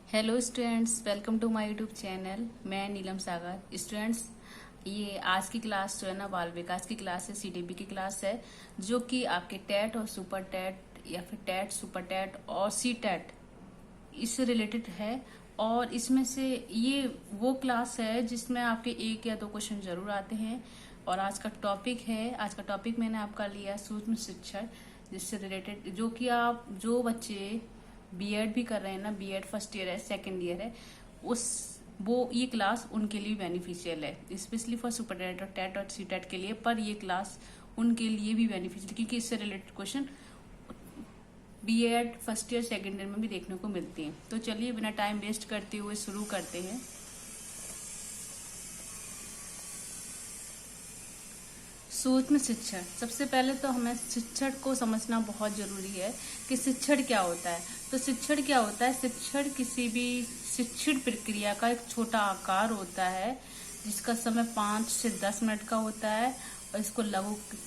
Hello students, welcome to my YouTube channel. मैं नीलम सागर। Students, ये आज की क्लास जो है ना बाल विकास की क्लास है, सीडीबी की क्लास है, जो कि आपके टेट और सुपर टेट या फिर टेट सुपर टेट और सी टेट इससे रिलेटेड है। और इसमें से ये वो क्लास है जिसमें आपके एक या दो क्वेश्चन जरूर आते हैं। और आज का टॉपिक मैंने आपका लिया सूक्ष्म शिक्षण, जिससे रिलेटेड जो बच्चे बीएड भी कर रहे हैं ना, बीएड फर्स्ट ईयर है, सेकंड ईयर है, उस वो ये क्लास उनके लिए बेनिफिशियल है, स्पेशली फॉर सुपर टेट और टेट और सी टेट के लिए। पर ये क्लास उनके लिए भी बेनिफिशियल, क्योंकि इससे related question BEd first year second year में भी देखने को मिलती हैं। तो चलिए बिना टाइम वेस्ट करते हुए शुरू करते हैं। सूक्ष्म शिक्षण। सबसे पहले तो हमें शिक्षण को समझना बहुत जरूरी है कि शिक्षण क्या होता है। तो शिक्षण क्या होता है? शिक्षण किसी भी शिक्षण प्रक्रिया का एक छोटा आकार होता है, जिसका समय 5 से 10 मिनट का होता है, और इसको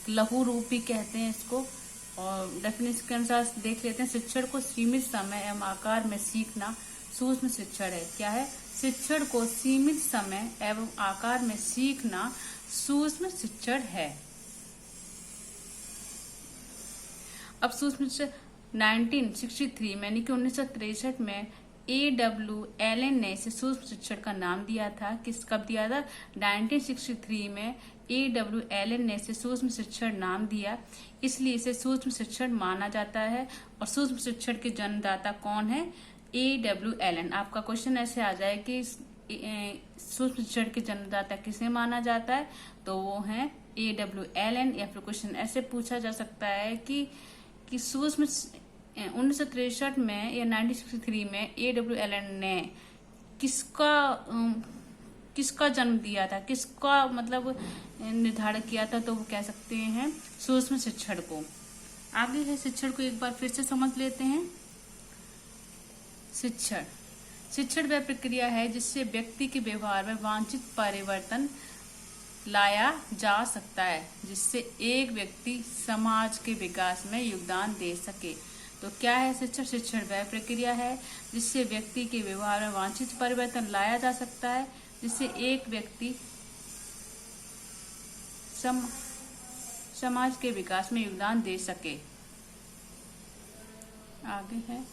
लघु रूप भी कहते हैं इसको। और डेफिनेशन के अनुसार देख लेते हैं, शिक्षण को सीमित समय एवं आकार में सीखना सूक्ष्म शिक्षण है। क्या है? शिक्षण को सीमित समय एवं आकार में सीखना सूक्ष्म शिक्षण है। अब सूक्ष्म शिक्षण 1963 में यानी कि 1963 में AW एलन ने इसे सूक्ष्म शिक्षण का नाम दिया था। कब दिया था? 1963 में AW एलन ने इसे सूक्ष्म शिक्षण नाम दिया, इसलिए इसे सूक्ष्म शिक्षण माना जाता है। और सूक्ष्म शिक्षण के जन्मदाता कौन है? AW Elon. आपका क्वेश्चन ऐसे आ जाए कि सूक्ष्म शिक्षण के जन्मदाता किसे माना जाता है, तो वो है AW एलन। या फिर क्वेश्चन ऐसे पूछा जा सकता है कि सूक्ष्म 1963 में या 1963 में AW एलन ने किसका जन्म दिया था, किसका मतलब निर्धारण किया था, तो वो कह सकते हैं सूक्ष्म शिक्षण को। आगे है शिक्षण को एक बार फिर से समझ लेते हैं। शिक्षण वह प्रक्रिया है जिससे व्यक्ति के व्यवहार में वांछित परिवर्तन लाया जा सकता है, जिससे एक व्यक्ति समाज के विकास में योगदान दे सके। तो क्या है शिक्षण? शिक्षण वह प्रक्रिया है जिससे व्यक्ति के व्यवहार में वांछित परिवर्तन लाया जा सकता है, जिससे एक व्यक्ति समाज के विकास में योगदान दे सके। आगे है,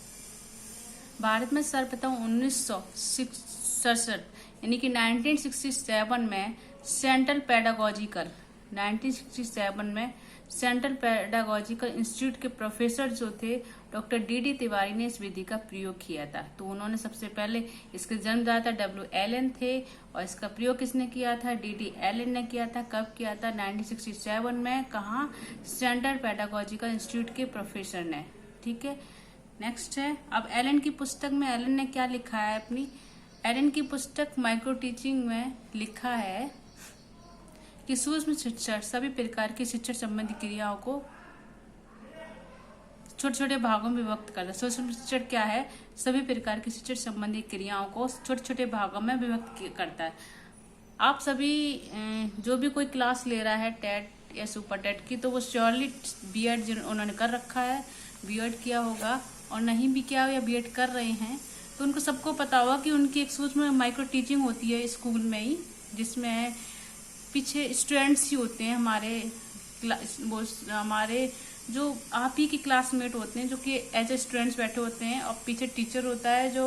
भारत में सर्वप्रथम 1967 यानी कि 1967 में सेंट्रल पेडागोजिकल इंस्टीट्यूट के प्रोफेसर जो थे डॉक्टर डी तिवारी ने इस विधि का प्रयोग किया था। तो उन्होंने सबसे पहले इसके जन्मदाता डब्ल्यू एलन थे, और इसका प्रयोग किसने किया था? डी एलन ने किया था। कब किया था? 1967 में। कहाँ? सेंट्रल पेडागोजिकल इंस्टीट्यूट के प्रोफेसर ने। ठीक है, नेक्स्ट है, अब एलन की पुस्तक में एलन ने क्या लिखा है अपनी? एलन की पुस्तक माइक्रो टीचिंग में लिखा है कि सूक्ष्म शिक्षण सभी प्रकार की शिक्षण संबंधी क्रियाओं को छोटे छोटे भागों में विभक्त करता है। सूक्ष्म शिक्षण क्या है? सभी प्रकार की शिक्षण संबंधी क्रियाओं को छोटे छोटे भागों में विभक्त करता है। आप सभी जो भी कोई क्लास ले रहा है टेट या सुपर टेट की, तो वो श्योरली बीएड उन्होंने कर रखा है, बीएड किया होगा, और नहीं भी किया या बीएड कर रहे हैं तो उनको सबको पता होगा कि उनकी एक सूक्ष्म माइक्रो टीचिंग होती है स्कूल में ही, जिसमें पीछे स्टूडेंट्स ही होते हैं हमारे जो आप ही के क्लासमेट होते हैं, जो कि एज ए स्टूडेंट्स बैठे होते हैं, और पीछे टीचर होता है जो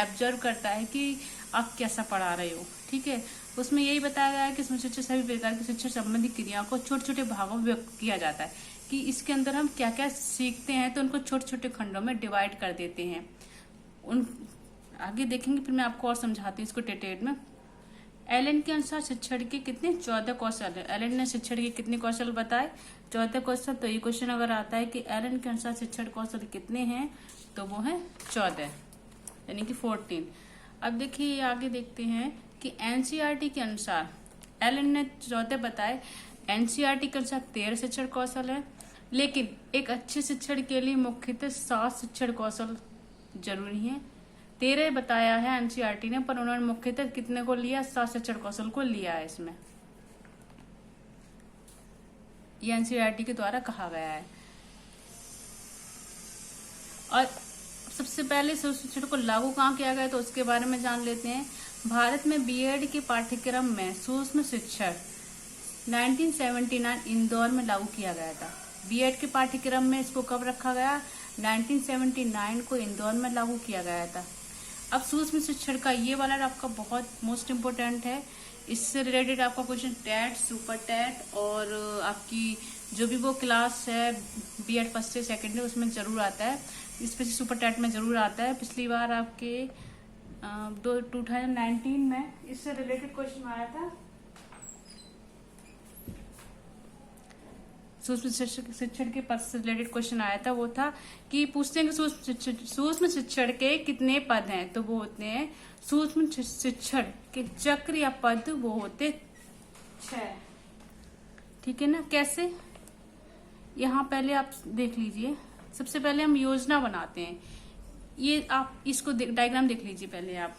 ऑब्जर्व करता है कि आप कैसा पढ़ा रहे हो। ठीक है, उसमें यही बताया गया है कि शिक्षण सभी प्रकार की शिक्षण संबंधी क्रियाओं को छोटे छोटे भागों में व्यक्त किया जाता है, कि इसके अंदर हम क्या क्या सीखते हैं, तो उनको छोटे छोटे खंडों में डिवाइड कर देते हैं। उन आगे देखेंगे, फिर मैं आपको और समझाती हूँ इसको डिटेल में। एलन के अनुसार शिक्षण के कितने 14 कौशल है। एलन ने शिक्षण के कितने कौशल बताए? 14 कौशल। तो ये क्वेश्चन अगर आता है कि एलन के अनुसार शिक्षण कौशल कितने हैं, तो वो है 14 यानी कि 14। अब देखिए आगे देखते हैं कि एनसीईआरटी के अनुसार एलन ने 14 बताए। एनसीईआरटी के अनुसार 13 शिक्षण कौशल है, लेकिन एक अच्छे शिक्षण के लिए मुख्यतः 7 शिक्षण कौशल जरूरी है। 13 बताया है एनसीईआरटी ने, पर उन्होंने मुख्यतः कितने को लिया? 7 शिक्षण कौशल को लिया है इसमें। ये एनसीईआरटी के द्वारा कहा गया है। और सबसे पहले शिक्षण को लागू कहाँ किया गया तो उसके बारे में जान लेते हैं। भारत में बीएड के पाठ्यक्रम में सूक्ष्म शिक्षण 1979 इंदौर में लागू किया गया था। बीएड के पाठ्यक्रम में इसको कब रखा गया? 1979 को इंदौर में लागू किया गया था। अब सूक्ष्म शिक्षण का ये वाला आपका बहुत मोस्ट इम्पोर्टेंट है। इससे रिलेटेड आपका क्वेश्चन टेट, सुपर टेट और आपकी जो भी वो क्लास है बीएड फर्स्ट से सेकेंड उसमें जरूर आता है। स्पेशली सुपर टेट में जरूर आता है। पिछली बार आपके 2019 में इससे रिलेटेड क्वेश्चन आया था। सूक्ष्म शिक्षण के पद से रिलेटेड क्वेश्चन आया था। वो था कि पूछते हैं कि सूक्ष्म शिक्षण के कितने पद हैं, तो वो होते हैं सूक्ष्म शिक्षण के चक्र या पद वो होते 6। ठीक है ना? कैसे? यहाँ पहले आप देख लीजिए। सबसे पहले हम योजना बनाते हैं। ये आप इसको डायग्राम देख लीजिए पहले आप।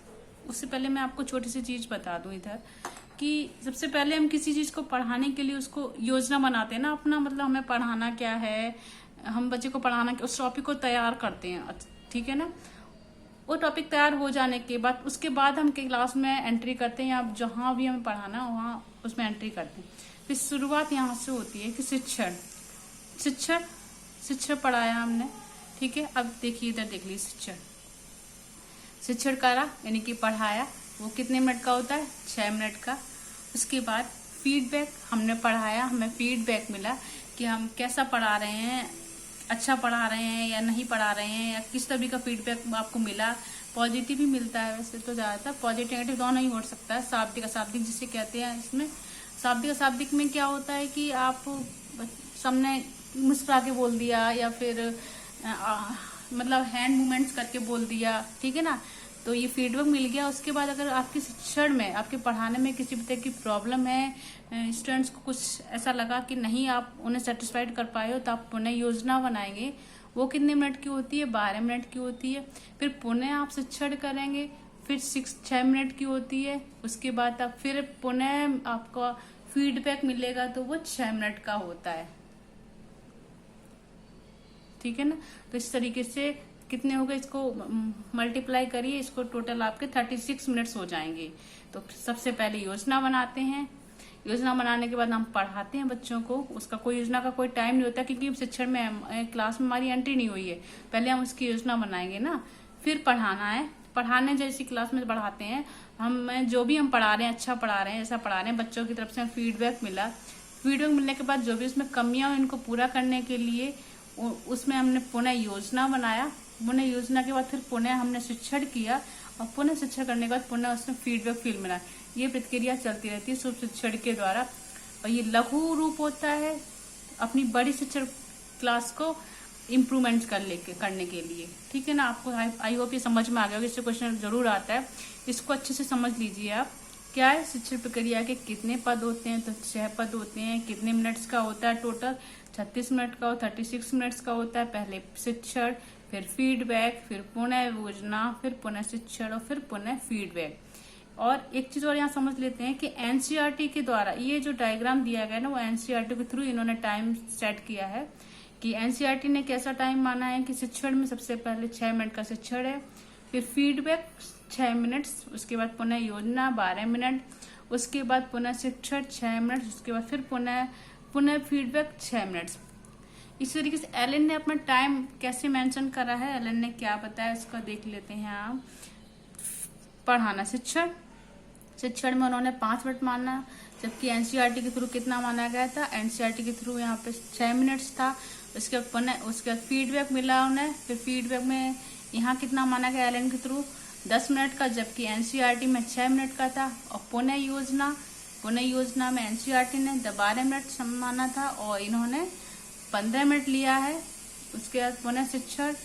उससे पहले मैं आपको छोटी सी चीज बता दूं इधर कि सबसे पहले हम किसी चीज को पढ़ाने के लिए उसको योजना बनाते हैं ना अपना, मतलब हमें पढ़ाना क्या है, हम बच्चे को पढ़ाना क्या, उस टॉपिक को तैयार करते हैं। ठीक है ना? वो टॉपिक तैयार हो जाने के बाद उसके बाद हम क्लास में एंट्री करते हैं, या जहाँ भी हमें पढ़ाना है वहाँ उसमें एंट्री करते हैं। फिर शुरुआत यहाँ से होती है कि शिक्षण पढ़ाया हमने। ठीक है? अब देखिए इधर देख लीजिए, शिक्षण करा यानी कि पढ़ाया, वो कितने मिनट का होता है? 6 मिनट का। उसके बाद फीडबैक, हमने पढ़ाया, हमें फीडबैक मिला कि हम कैसा पढ़ा रहे हैं, अच्छा पढ़ा रहे हैं या नहीं पढ़ा रहे हैं, या किस तरह का फीडबैक आपको मिला। पॉजिटिव भी मिलता है वैसे तो, ज़्यादातर पॉजिटिव नेगेटिव दोनों ही हो सकता है। शाब्दिक अशाब्दिक जिसे कहते हैं। इसमें शाब्दिक अशाब्दिक में क्या होता है कि आप सबने मुस्कुरा के बोल दिया या फिर मतलब हैंड मूवमेंट्स करके बोल दिया। ठीक है ना? तो ये फीडबैक मिल गया। उसके बाद अगर आपके शिक्षण में, आपके पढ़ाने में किसी भी तरह की प्रॉब्लम है, स्टूडेंट्स को कुछ ऐसा लगा कि नहीं आप उन्हें सेटिस्फाइड कर पाए हो, तो आप पुनः योजना बनाएंगे। वो कितने मिनट की होती है? 12 मिनट की होती है। फिर पुनः आप शिक्षण करेंगे, फिर 6 मिनट की होती है। उसके बाद आप फिर पुनः आपका फीडबैक मिलेगा, तो वो 6 मिनट का होता है। ठीक है ना? तो इस तरीके से कितने हो गए, इसको मल्टीप्लाई करिए, इसको टोटल आपके 36 मिनट्स हो जाएंगे। तो सबसे पहले योजना बनाते हैं। योजना बनाने के बाद हम पढ़ाते हैं बच्चों को। उसका कोई योजना का कोई टाइम नहीं होता, क्योंकि शिक्षण में क्लास में हमारी एंट्री नहीं हुई है। पहले हम उसकी योजना बनाएंगे ना, फिर पढ़ाना है। पढ़ाने जैसी क्लास में पढ़ाते हैं हम, जो भी हम पढ़ा रहे हैं अच्छा पढ़ा रहे हैं, ऐसा पढ़ा रहे हैं, बच्चों की तरफ से फीडबैक मिला। फीडबैक मिलने के बाद जो भी उसमें कमियां हैं इनको पूरा करने के लिए उसमें हमने पुनः योजना बनाया। पुनः योजना के बाद फिर पुनः हमने शिक्षण किया, और पुनः शिक्षण करने के बाद पुनः उसमें फीडबैक फील मिला। ये प्रक्रिया चलती रहती है सूक्ष्म शिक्षण के द्वारा। और ये लघु रूप होता है अपनी बड़ी शिक्षण क्लास को इम्प्रूवमेंट करने के लिए। ठीक है ना? आपको आई होप ये समझ में आ गया होगा। इससे क्वेश्चन जरूर आता है, इसको अच्छे से समझ लीजिए आप। क्या है? शिक्षण प्रक्रिया के कितने पद होते हैं? तो 6 पद होते हैं। कितने मिनट्स का होता है? टोटल 36 मिनट का और 36 मिनट्स का होता है। पहले शिक्षण, फिर फीडबैक, फिर पुनः योजना, फिर पुनः शिक्षण और फिर पुनः फीडबैक। और एक चीज और यहाँ समझ लेते हैं कि एनसीईआरटी के द्वारा ये जो डायग्राम दिया गया है ना, वो एनसीईआरटी के थ्रू इन्होंने टाइम सेट किया है। कि एनसीईआरटी ने कैसा टाइम माना है कि शिक्षण में सबसे पहले 6 मिनट का शिक्षण है, फिर फीडबैक 6 मिनट, उसके बाद पुनः योजना 12 मिनट, उसके बाद पुनः शिक्षण 6 मिनट, उसके बाद फिर पुनः फीडबैक 6 मिनट। इस तरीके से एलन ने अपना टाइम कैसे मेंशन करा है, एलन ने क्या बताया इसका देख लेते हैं आप। पढ़ाना, शिक्षण में उन्होंने 5 मिनट माना, जबकि एनसीईआरटी के थ्रू कितना माना गया था? एनसीईआरटी के थ्रू यहाँ पे 6 मिनट्स था। उसके बाद फीडबैक मिला उन्हें, फिर फीडबैक में यहाँ कितना माना गया एलन के थ्रू? 10 मिनट का, जबकि एनसीईआरटी में 6 मिनट का था। और पुनः योजना में एनसीईआरटी ने 12 मिनट माना था और इन्होंने 15 मिनट लिया है। उसके बाद पुनः शिक्षण,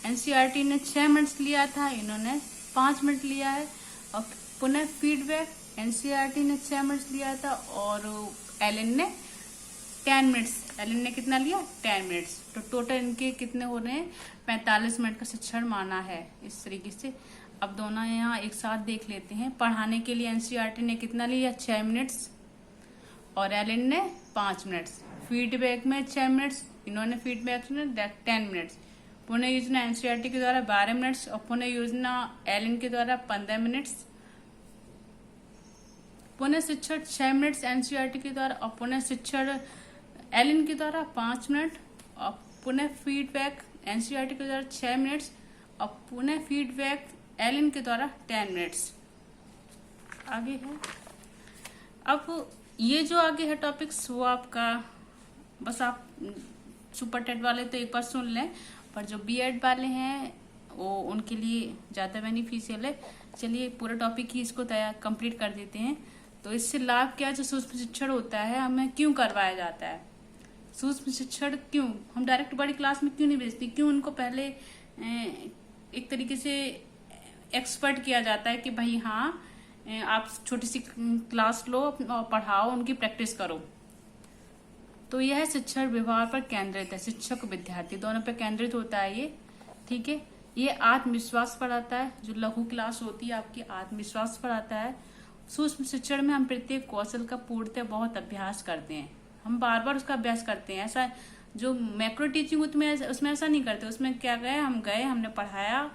एनसीईआरटी ने 6 मिनट लिया था, इन्होंने 5 मिनट लिया है। और पुनः फीडबैक, एनसीईआरटी ने 6 मिनट लिया था और एलन ने 10 मिनट्स। एलन ने कितना लिया? 10 मिनट्स। तो टोटल इनके कितने हो रहे हैं? 45 मिनट का शिक्षण माना है। इस तरीके से अब दोनों यहाँ एक साथ देख लेते हैं। पढ़ाने के लिए एनसीईआरटी ने कितना लिया? 6 मिनट्स और एलन ने 5 मिनट्स। फीडबैक में 6 मिनट्स, इन्होंने फीडबैक में 10 मिनट्स। पुनः योजना एनसीईआरटी के द्वारा 12 मिनट्स और पुनः योजना एलिन के द्वारा 15 मिनट्स। पुनः शिक्षण 6 मिनट्स एनसीईआरटी के द्वारा और पुनः शिक्षण एलिन के द्वारा 5 मिनट और पुनः फीडबैक एनसीईआरटी के द्वारा 6 मिनट्स और पुनः फीडबैक एलिन के द्वारा 10 मिनट्स। आगे है, अब ये जो आगे है टॉपिक्स वो आपका बस आप सुपर टेट वाले तो एक बार सुन लें, पर जो बीएड वाले हैं वो उनके लिए ज़्यादा बेनिफिशियल है। चलिए पूरा टॉपिक ही इसको कंप्लीट कर देते हैं। तो इससे लाभ क्या, जो सूक्ष्म शिक्षण होता है हमें क्यों करवाया जाता है, सूक्ष्म शिक्षण क्यों हम डायरेक्ट बड़ी क्लास में क्यों नहीं भेजती, क्यों उनको पहले एक तरीके से एक्सपर्ट किया जाता है कि भाई हाँ आप छोटी सी क्लास लो और पढ़ाओ, उनकी प्रैक्टिस करो। तो यह शिक्षण व्यवहार पर केंद्रित है, शिक्षक विद्यार्थी दोनों पर केंद्रित होता है ये, ठीक है। ये आत्मविश्वास बढ़ाता है, जो लघु क्लास होती है आपकी आत्मविश्वास बढ़ाता है। सूक्ष्म शिक्षण में हम प्रत्येक कौशल का पूर्णतः बहुत अभ्यास करते हैं, हम बार बार उसका अभ्यास करते हैं। ऐसा जो मैक्रो टीचिंग उसमें ऐसा नहीं करते, उसमें क्या गए हमने पढ़ाया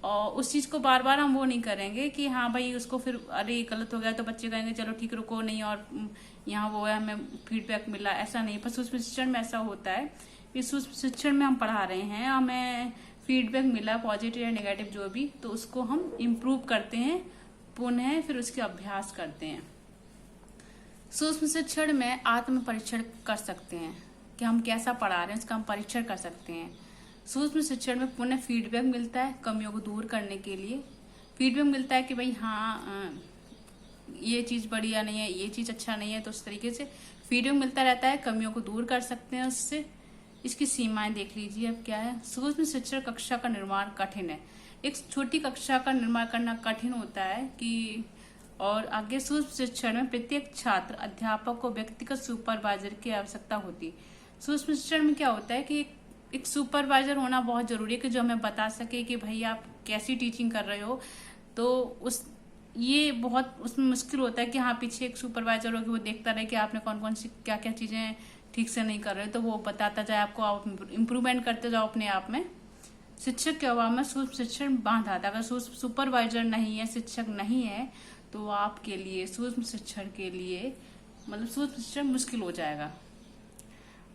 और उस चीज को बार बार हम वो नहीं करेंगे कि हाँ भाई उसको फिर अरे गलत हो गया तो बच्चे कहेंगे चलो ठीक रुको नहीं और यहाँ वो है हमें फीडबैक मिला, ऐसा नहीं। पर सूक्ष्म शिक्षण में ऐसा होता है कि सूक्ष्म शिक्षण में हम पढ़ा रहे हैं, हमें फीडबैक मिला पॉजिटिव या नेगेटिव जो भी, तो उसको हम इम्प्रूव करते हैं, पुनः फिर उसके अभ्यास करते हैं। सूक्ष्म शिक्षण में आत्म परीक्षण कर सकते हैं कि हम कैसा पढ़ा रहे हैं, उसका हम परीक्षण कर सकते हैं। सूक्ष्म शिक्षण में पुनः फीडबैक मिलता है कमियों को दूर करने के लिए। फीडबैक मिलता है कि भाई हाँ ये चीज बढ़िया नहीं है, ये चीज अच्छा नहीं है, तो उस तरीके से फीडबैक मिलता रहता है, कमियों को दूर कर सकते हैं उससे। इसकी सीमाएं देख लीजिए अब क्या है। सूक्ष्म शिक्षण कक्षा का निर्माण कठिन है, एक छोटी कक्षा का निर्माण करना कठिन होता है कि, और आगे सूक्ष्म शिक्षण में प्रत्येक छात्र अध्यापक को व्यक्तिगत सुपरवाइजर की आवश्यकता होती। सूक्ष्म शिक्षण में क्या होता है कि एक सुपरवाइजर होना बहुत जरूरी है कि जो हमें बता सके कि भाई आप कैसी टीचिंग कर रहे हो। तो ये बहुत उसमें मुश्किल होता है कि हाँ पीछे एक सुपरवाइजर हो कि वो देखता रहे कि आपने कौन कौन सी क्या क्या चीजें ठीक से नहीं कर रहे, तो वो बताता जाए आपको, आप इम्प्रूवमेंट करते जाओ अपने आप में। शिक्षक के अभाव में सूक्ष्म शिक्षण बांध आता है। अगर सुपरवाइजर नहीं है, शिक्षक नहीं है, तो आपके लिए सूक्ष्म शिक्षण के लिए मतलब सूक्ष्म शिक्षण मुश्किल हो जाएगा।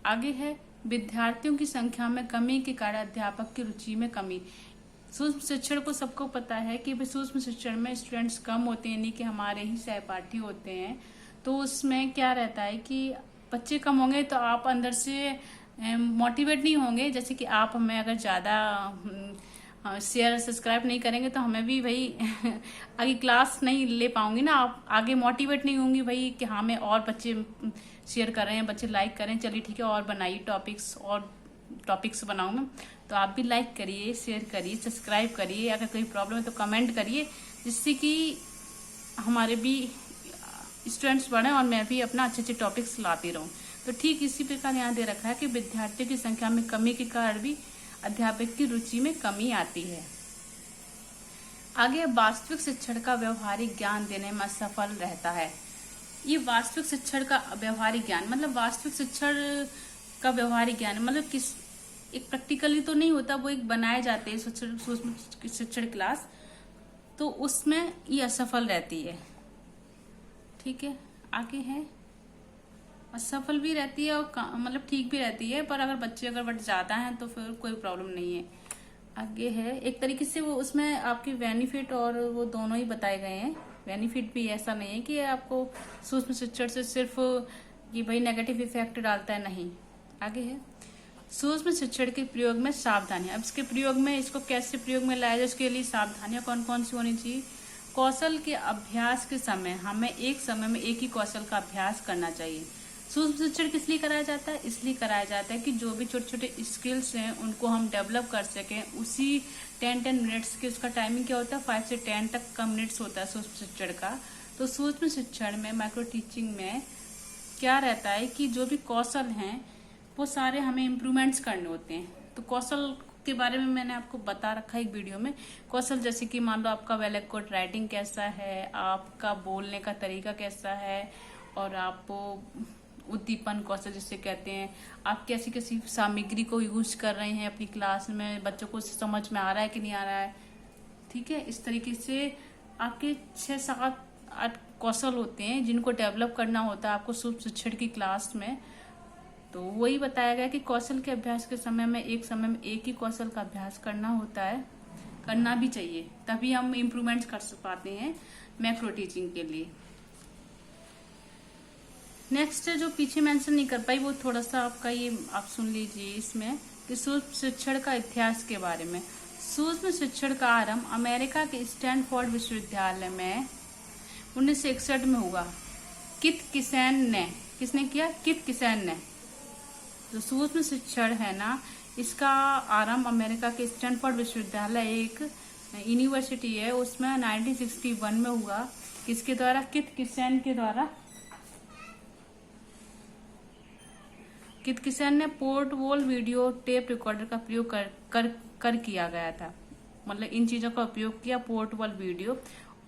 आगे है, विद्यार्थियों की संख्या में कमी के कारण अध्यापक की रुचि में कमी। सूक्ष्म शिक्षण को सबको पता है कि सूक्ष्म शिक्षण में स्टूडेंट्स कम होते हैं, नहीं कि हमारे ही सहपाठी होते हैं। तो उसमें क्या रहता है कि बच्चे कम होंगे तो आप अंदर से मोटिवेट नहीं होंगे। जैसे कि आप हमें अगर ज़्यादा शेयर सब्सक्राइब नहीं करेंगे तो हमें भी भाई आगे क्लास नहीं ले पाऊंगी ना, आप आगे मोटिवेट नहीं होंगी भाई कि हाँ मैं और बच्चे शेयर कर रहे हैं, बच्चे लाइक करें, चलिए ठीक है और बनाइए टॉपिक्स बनाऊँ मैं। तो आप भी लाइक करिए, शेयर करिए, सब्सक्राइब करिए, अगर कोई प्रॉब्लम है तो कमेंट करिए, जिससे कि हमारे भी स्टूडेंट्स बढ़े और मैं भी अपना अच्छे टॉपिक्स लाती रहूं। तो ठीक इसी प्रकार यहाँ दे रखा है कि विद्यार्थियों की संख्या में कमी के कारण भी अध्यापक की रुचि में कमी आती है। आगे वास्तविक शिक्षण का व्यवहारिक ज्ञान देने में असफल रहता है। ये वास्तविक शिक्षण का व्यवहारिक ज्ञान मतलब वास्तविक शिक्षण का व्यवहारिक ज्ञान मतलब किस एक प्रैक्टिकली तो नहीं होता, वो एक बनाए जाते हैं सूक्ष्म शिक्षण क्लास, तो उसमें ये असफल रहती है। ठीक है, आगे है असफल भी रहती है और मतलब ठीक भी रहती है, पर अगर बच्चे बट ज्यादा हैं तो फिर कोई प्रॉब्लम नहीं है। आगे है एक तरीके से वो उसमें आपके बेनिफिट और वो दोनों ही बताए गए हैं। बेनिफिट भी ऐसा नहीं है कि आपको सूक्ष्म शिक्षण से सिर्फ कि भाई नेगेटिव इफेक्ट डालता है, नहीं। आगे है सूक्ष्म शिक्षण के प्रयोग में सावधानी। अब इसके प्रयोग में इसको कैसे प्रयोग में लाया जाए, उसके लिए सावधानियां कौन कौन सी होनी चाहिए। कौशल के अभ्यास के समय हमें एक समय में एक ही कौशल का अभ्यास करना चाहिए। सूक्ष्म शिक्षण किस लिए कराया जाता है, इसलिए कराया जाता है कि जो भी छोटे छोटे स्किल्स हैं उनको हम डेवलप कर सकें। उसी 10 मिनट्स के उसका टाइमिंग क्या होता है, 5 से 10 तक का मिनट्स होता है सूक्ष्म शिक्षण का। तो सूक्ष्म शिक्षण में माइक्रो टीचिंग में क्या रहता है कि जो भी कौशल हैं वो सारे हमें इम्प्रूवमेंट्स करने होते हैं। तो कौशल के बारे में मैंने आपको बता रखा है एक वीडियो में। कौशल जैसे कि मान लो आपका वेल एक्वर्ड राइटिंग कैसा है, आपका बोलने का तरीका कैसा है, और आप उद्दीपन कौशल जिसे कहते हैं। आप कैसी कैसी सामग्री को यूज कर रहे हैं अपनी क्लास में, बच्चों को समझ में आ रहा है कि नहीं आ रहा है, ठीक है। इस तरीके से आपके 6, 7, 8 कौशल होते हैं जिनको डेवलप करना होता है आपको सूक्ष्म शिक्षण की क्लास में। तो वही बताया गया कि कौशल के अभ्यास के समय में एक ही कौशल का अभ्यास करना होता है, करना भी चाहिए, तभी हम इम्प्रूवमेंट्स कर पाते हैं मैक्रो टीचिंग के लिए। नेक्स्ट जो पीछे मेंशन नहीं कर पाई वो थोड़ा सा आपका ये आप सुन लीजिए इसमें कि सूक्ष्म शिक्षण का इतिहास के बारे में। सूक्ष्म शिक्षण का आरंभ अमेरिका के स्टैनफोर्ड विश्वविद्यालय में 1961 में हुआ। कित किसैन ने, किसने किया? कित किसैन ने। जो सूक्ष्म शिक्षण है ना, इसका आरंभ अमेरिका के स्टैनफोर्ड विश्वविद्यालय एक यूनिवर्सिटी है, उसमें 1961 में हुआ। किसके द्वारा? कित किसैन के द्वारा। कित किसैन ने पोर्टेबल वीडियो टेप रिकॉर्डर का प्रयोग कर किया गया था। मतलब इन चीजों का उपयोग किया, पोर्टेबल वीडियो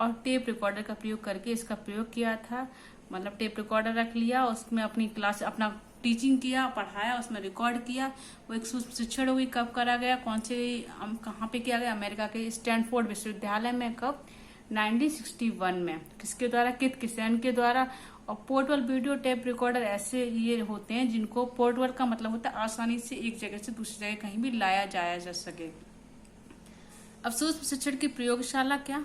और टेप रिकॉर्डर का प्रयोग करके इसका प्रयोग किया था। मतलब टेप रिकॉर्डर रख लिया, उसमें अपनी क्लास अपना टीचिंग किया, पढ़ाया, उसमें रिकॉर्ड किया। वो एक सूक्ष्म शिक्षण हुई। कब करा गया, कहाँ पे किया गया? अमेरिका के स्टैनफोर्ड विश्वविद्यालय में। कब? 1961 में। किसके द्वारा? कित किसैन के द्वारा। और पोर्टेबल वीडियो टेप रिकॉर्डर ऐसे ये होते हैं जिनको, पोर्टेबल का मतलब होता है आसानी से एक जगह से दूसरी जगह कहीं भी लाया जाया जा सके। अब सूक्ष्म शिक्षण की प्रयोगशाला क्या?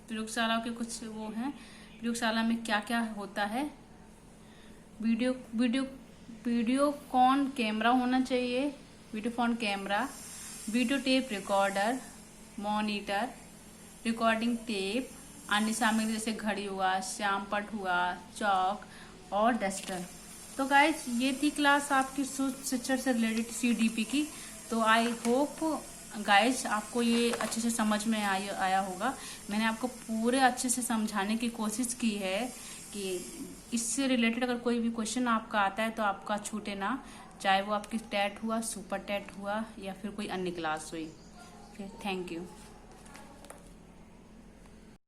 प्रयोगशाला के कुछ वो हैं, प्रयोगशाला में क्या क्या होता है। वीडियोकॉन कैमरा होना चाहिए, Videocon camera, video tape recorder, monitor, recording tape, अन्य सामग्री जैसे घड़ी हुआ, श्यामपट्ट हुआ, चौक और डस्टर। तो गाइस ये थी क्लास आपकी सूक्ष्म शिक्षण से रिलेटेड CDP की। तो आई होप गाइस आपको ये अच्छे से समझ में आया होगा। मैंने आपको पूरे अच्छे से समझाने की कोशिश की है कि इससे रिलेटेड अगर कोई भी क्वेश्चन आपका आता है तो आपका छूटे ना, चाहे वो आपकी टेट हुआ, सुपर टेट हुआ या फिर कोई अन्य क्लास हुई। Thank you.